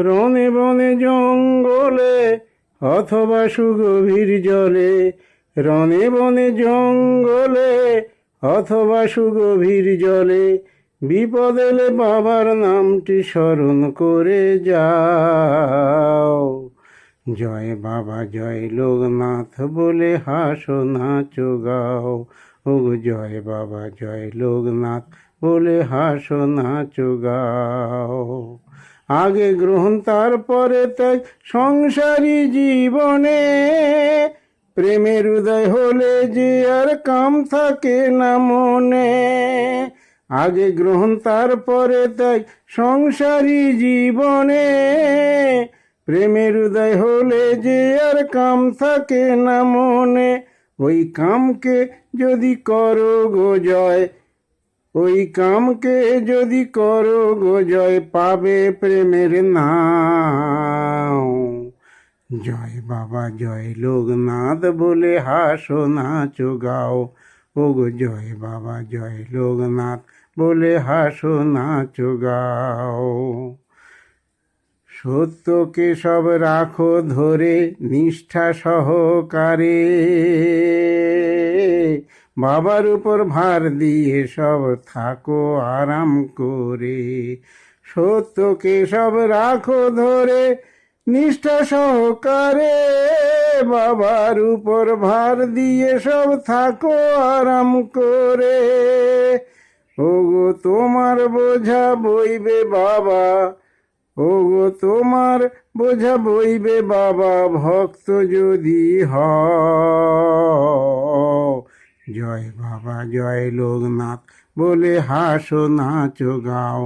রনে বনে জঙ্গলে অথবা সুগভীর জলে, রনে বনে জঙ্গলে অথবা সুগভীর জলে, বিপদ এলে বাবার নামটি স্মরণ করে যাও। জয় বাবা জয় লোকনাথ বলে হাসো নাচো গাও। ওগো জয় বাবা জয় লোকনাথ বলে হাসো নাচো গাও। আগে গ্রহণ তারপরে তাই সংসারী জীবনে, প্রেমের উদয় হলে যে আর কাম থাকে না মনে। আগে গ্রহণ তারপরে তাই সংসারী জীবনে, প্রেমের উদয় হলে যে আর কাম থাকে না মনে। ওই কামকে যদি করো গো জয়, ওই কামকে যদি করো গো জয়, পাবে প্রেমের নাও। জয় বাবা জয় লোকনাথ বলে হাসো নাচো গাও। ওগো জয় বাবা জয় লোকনাথ বলে হাসো নাচো গাও। সত্যকে সব রাখো ধরে নিষ্ঠা সহকারে, বাবার উপর ভার দিয়ে সব থাকো আরাম করে। সত্যকে সব রাখো ধরে নিষ্ঠা সহকারে, বাবার উপর ভার দিয়ে সব থাকো আরাম করে। ওগো তোমার বোঝা বইবে বাবা, ওগো তোমার বোঝা বইবে বাবা, ভক্ত যদি হও। জয় বাবা জয় লোকনাথ বলে হাসো নাচো গাও।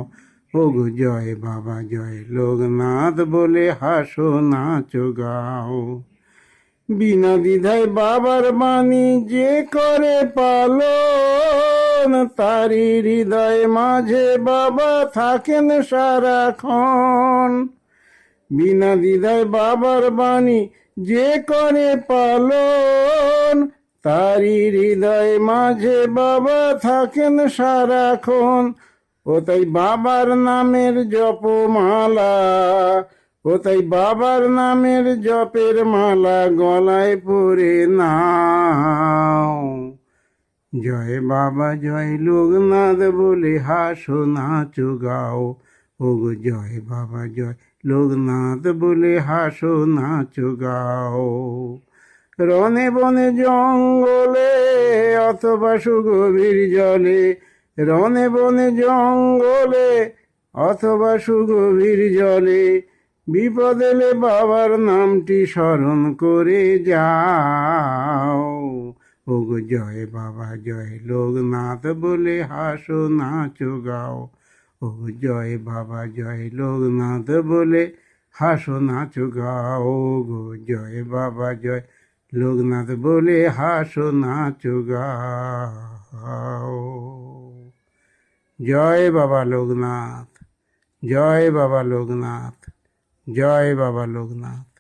ওগো জয় বাবা জয় লোকনাথ বলে হাসো নাচো গাও। বিনা দ্বিধায় বাবার বাণী যে করে পালন, তারি হৃদয় মাঝে বাবা থাকেন সারাক্ষণ। বিনা দ্বিধায় বাবার বাণী যে করে পালন, তারি হৃদয় মাঝে বাবা থাকেন সারাক্ষণ। ও তাই বাবার নামের জপমালা, ও তাই বাবার নামের জপের মালা গলায় পরে নাও। জয় বাবা জয় লোকনাথ বলে হাসো নাচো গাও। ওগো জয় বাবা জয় লোকনাথ বলে হাসো নাচো গাও। রনে বনে জঙ্গলে অথবা সুগভীর জলে, রনে বনে জঙ্গলে অথবা সুগভীর জলে, বিপদ এলে বাবার নামটি স্মরণ করে যাও। ওগো জয় বাবা জয় লোকনাথ বলে হাসো নাচো গাও। ওগো জয় বাবা জয় লোকনাথ বলে হাসো নাচো গাও। ওগো জয় বাবা জয় লোকনাথ বলে হাসো নাচো গাও। জয় বাবা লোকনাথ, জয় বাবা লোকনাথ, জয় বাবা লোকনাথ।